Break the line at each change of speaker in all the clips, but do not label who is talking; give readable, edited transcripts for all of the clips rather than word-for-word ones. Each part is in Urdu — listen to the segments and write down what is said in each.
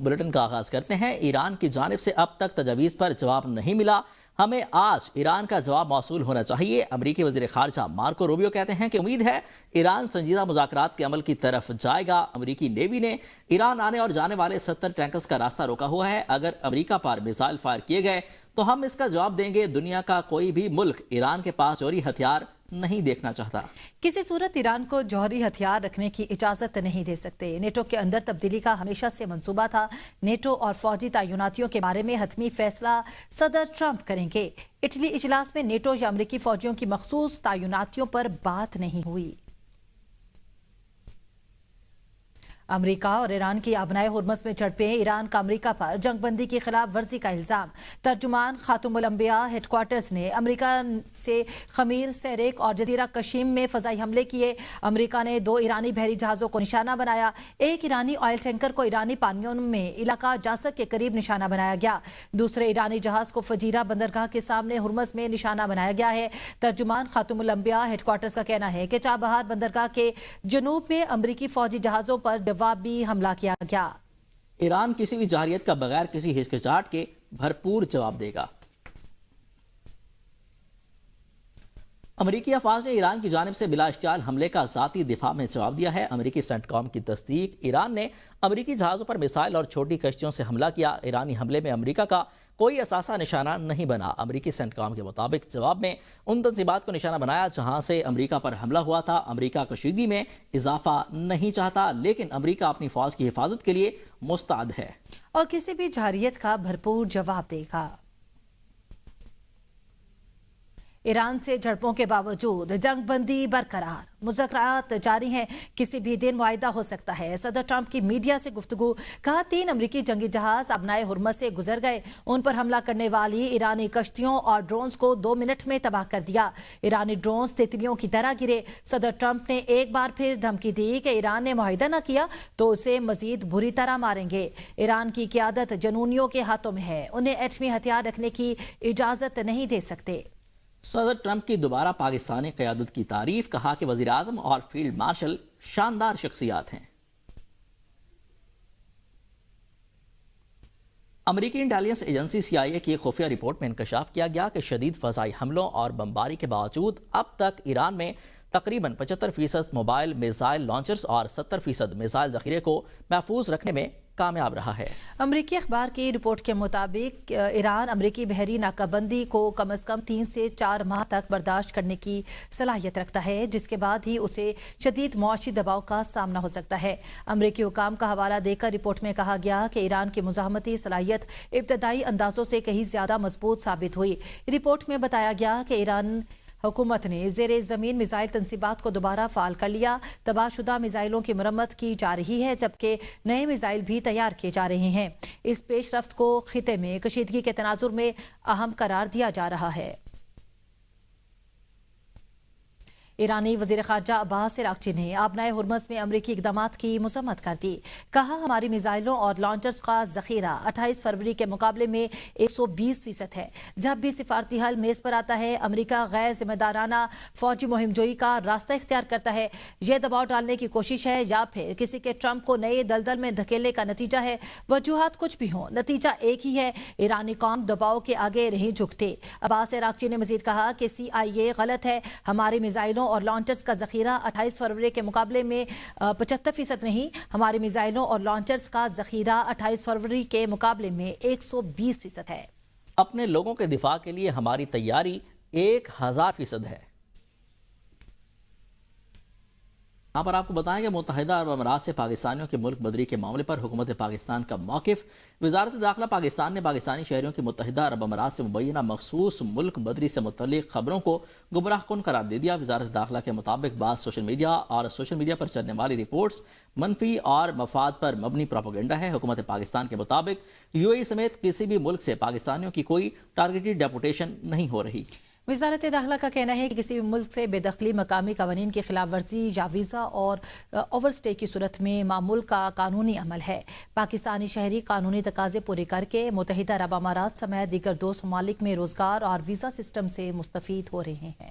بلیٹن کا آغاز کرتے ہیں۔ ایران کی جانب سے اب تک تجاویز پر جواب نہیں ملا، ہمیں آج ایران کا جواب موصول ہونا چاہیے۔ امریکی وزیر خارجہ مارکو روبیو کہتے ہیں کہ امید ہے ایران سنجیدہ مذاکرات کے عمل کی طرف جائے گا۔ امریکی نیوی نے ایران آنے اور جانے والے 70 ٹینکرز کا راستہ روکا ہوا ہے۔ اگر امریکہ پر میزائل فائر کیے گئے تو ہم اس کا جواب دیں گے۔ دنیا کا کوئی بھی ملک ایران کے پاس جوہری ہتھیار نہیں دیکھنا چاہتا۔
کسی صورت ایران کو جوہری ہتھیار رکھنے کی اجازت نہیں دے سکتے۔ نیٹو کے اندر تبدیلی کا ہمیشہ سے منصوبہ تھا۔ نیٹو اور فوجی تعیناتیوں کے بارے میں حتمی فیصلہ صدر ٹرمپ کریں گے۔ اٹلی اجلاس میں نیٹو یا امریکی فوجیوں کی مخصوص تعیناتیوں پر بات نہیں ہوئی۔ امریکہ اور ایران کی آبنائے ہرمز میں جھڑپیں، ایران کا امریکہ پر جنگ بندی کی خلاف ورزی کا الزام۔ ترجمان خاتم الانبیاء ہیڈ کوارٹرز نے امریکہ سے خمیر، سیریک اور جزیرہ کشیم میں فضائی حملے کیے۔ امریکہ نے 2 ایرانی بحری جہازوں کو نشانہ بنایا۔ ایک ایرانی آئل ٹینکر کو ایرانی پانیوں میں علاقہ جاسک کے قریب نشانہ بنایا گیا۔ دوسرے ایرانی جہاز کو فجیرہ بندرگاہ کے سامنے ہرمز میں نشانہ بنایا گیا ہے۔ ترجمان خاتم الانبیاء ہیڈ کوارٹرز کا کہنا ہے کہ چابہار بندرگاہ کے جنوب میں امریکی فوجی جہازوں پر جوابی حملہ کیا گیا۔
ایران کسی بھی جارحیت کا بغیر کسی ہچکچاہٹ کے بھرپور جواب دے گا۔ امریکی افواج نے ایران کی جانب سے بلا اشتعال حملے کا ذاتی دفاع میں جواب دیا ہے۔ امریکی سینٹ کام کی تصدیق، ایران نے امریکی جہازوں پر میزائل اور چھوٹی کشتیوں سے حملہ کیا۔ ایرانی حملے میں امریکہ کا کوئی اثاثہ نشانہ نہیں بنا۔ امریکی سینٹ کام کے مطابق جواب میں ان تنصیبات کو نشانہ بنایا جہاں سے امریکہ پر حملہ ہوا تھا۔ امریکہ کشیدگی میں اضافہ نہیں چاہتا، لیکن امریکہ اپنی فوج کی حفاظت کے لیے مستعد ہے
اور کسی بھی جارحیت کا بھرپور جواب دے گا۔ ایران سے جھڑپوں کے باوجود جنگ بندی برقرار، مذاکرات جاری ہیں، کسی بھی دن معاہدہ ہو سکتا ہے۔ صدر ٹرمپ کی میڈیا سے گفتگو، کہا 3 امریکی جنگی جہاز آبنائے ہرمز سے گزر گئے، ان پر حملہ کرنے والی ایرانی کشتیوں اور ڈرونز کو 2 منٹ میں تباہ کر دیا۔ ایرانی ڈرونز تتلیوں کی طرح گرے۔ صدر ٹرمپ نے ایک بار پھر دھمکی دی کہ ایران نے معاہدہ نہ کیا تو اسے مزید بری طرح ماریں گے۔ ایران کی قیادت جنونیوں کے ہاتھوں میں ہے، انہیں ایٹمی ہتھیار رکھنے کی اجازت نہیں دے سکتے۔
صدر ٹرمپ کی دوبارہ پاکستانی قیادت کی تعریف، کہا کہ وزیر اعظم اور فیلڈ مارشل شاندار شخصیات ہیں۔ امریکی انٹیلیجنس ایجنسی CIA کی خفیہ رپورٹ میں انکشاف کیا گیا کہ شدید فضائی حملوں اور بمباری کے باوجود اب تک ایران میں تقریباً 75% موبائل میزائل لانچرز اور 70% میزائل ذخیرے کو محفوظ رکھنے میں کامیاب رہا ہے۔
امریکی اخبار کی رپورٹ کے مطابق ایران امریکی بحری ناکہ بندی کو کم از کم 3 سے 4 ماہ تک برداشت کرنے کی صلاحیت رکھتا ہے، جس کے بعد ہی اسے شدید معاشی دباؤ کا سامنا ہو سکتا ہے۔ امریکی حکام کا حوالہ دے کر رپورٹ میں کہا گیا کہ ایران کی مزاحمتی صلاحیت ابتدائی اندازوں سے کہیں زیادہ مضبوط ثابت ہوئی۔ رپورٹ میں بتایا گیا کہ ایران حکومت نے زیر زمین میزائل تنصیبات کو دوبارہ فعال کر لیا۔ تباہ شدہ میزائلوں کی مرمت کی جا رہی ہے، جبکہ نئے میزائل بھی تیار کیے جا رہے ہیں۔ اس پیش رفت کو خطے میں کشیدگی کے تناظر میں اہم قرار دیا جا رہا ہے۔ ایرانی وزیر خارجہ عباس عراقچی نے آبنائے ہرمز میں امریکی اقدامات کی مذمت کر دی۔ کہا ہماری میزائلوں اور لانچرز کا ذخیرہ 28 فروری کے مقابلے میں 120% ہے۔ جب بھی سفارتی حل میز پر آتا ہے، امریکہ غیر ذمہ دارانہ فوجی مہم جوئی کا راستہ اختیار کرتا ہے۔ یہ دباؤ ڈالنے کی کوشش ہے یا پھر کسی کے ٹرمپ کو نئے دلدل میں دھکیلنے کا نتیجہ ہے۔ وجوہات کچھ بھی ہوں، نتیجہ ایک ہی ہے، ایرانی قوم دباؤ کے آگے نہیں جھکتے۔ عباس عراقچی نے مزید کہا کہ CIA غلط ہے، ہماری میزائلوں اور لانچرز کا ذخیرہ 28 فروری کے مقابلے میں 75% نہیں، ہماری میزائلوں اور لانچرز کا ذخیرہ 28 فروری کے مقابلے میں 120% ہے۔
اپنے لوگوں کے دفاع کے لیے ہماری تیاری 1000% ہے۔ یہاں پر آپ کو بتائیں کہ متحدہ عرب امارات سے پاکستانیوں کے ملک بدری کے معاملے پر حکومت پاکستان کا موقف۔ وزارت داخلہ پاکستان نے پاکستانی شہریوں کی متحدہ عرب امارات سے مبینہ مخصوص ملک بدری سے متعلق خبروں کو گمراہ کن قرار دے دیا۔ وزارت داخلہ کے مطابق بعض سوشل میڈیا پر چلنے والی رپورٹس منفی اور مفاد پر مبنی پروپیگنڈا ہے۔ حکومت پاکستان کے مطابق UAE سمیت کسی بھی ملک سے پاکستانیوں کی کوئی ٹارگیٹڈ ڈیپوٹیشن نہیں ہو رہی۔
وزارت داخلہ کا کہنا ہے کہ کسی بھی ملک سے بے دخلی مقامی قوانین کی خلاف ورزی یا ویزا اور اوور سٹے کی صورت میں معمول کا قانونی عمل ہے۔ پاکستانی شہری قانونی تقاضے پورے کر کے متحدہ عرب امارات سمیت دیگر 2 ممالک میں روزگار اور ویزا سسٹم سے مستفید ہو رہے ہیں۔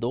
2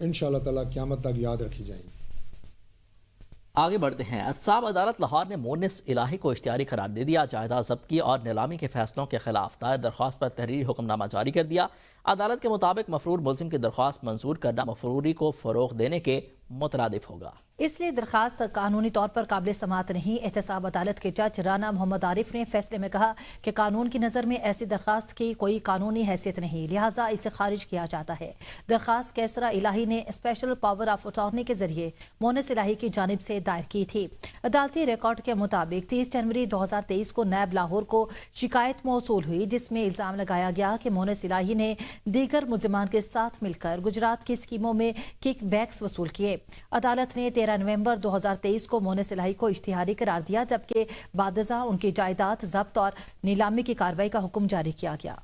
انشاءاللہ تعالیٰ قیامت تک یاد رکھی جائیں گی۔
آگے بڑھتے ہیں۔ احتساب عدالت لاہور نے مونس الہی کو اشتہاری قرار دے دیا۔ جائیداد ضبطگی اور نیلامی کے فیصلوں کے خلاف دائر درخواست پر تحریری حکم نامہ جاری کر دیا۔ عدالت کے مطابق مفرور ملزم کی درخواست منظور کرنا مفروری کو فروغ دینے کے مترادف ہوگا۔
اس لیے درخواست قانونی طور پر قابل سماعت نہیں۔ احتساب عدالت کے جج رانا محمد عارف نے فیصلے میں کہا کہ قانون کی نظر میں ایسی درخواست کی کوئی قانونی حیثیت نہیں، لہٰذا اسے خارج کیا جاتا ہے۔ درخواست کیسرا الہی نے اسپیشل پاور آف اٹارنی کے ذریعے مونس الہی کی جانب سے دائر کی تھی۔ عدالتی ریکارڈ کے مطابق 30 جنوری 2023 کو نیب لاہور کو شکایت موصول ہوئی، جس میں الزام لگایا گیا کہ مونس الہی نے دیگر ملزمان کے ساتھ مل کر گجرات کی اسکیموں میں کک بیکس وصول کیے۔ عدالت نے 13 نومبر 2023 کو مونس الہی کو اشتہاری قرار دیا، جبکہ بعد ازاں ان کی جائیداد ضبط اور نیلامی کی کارروائی کا حکم جاری کیا گیا۔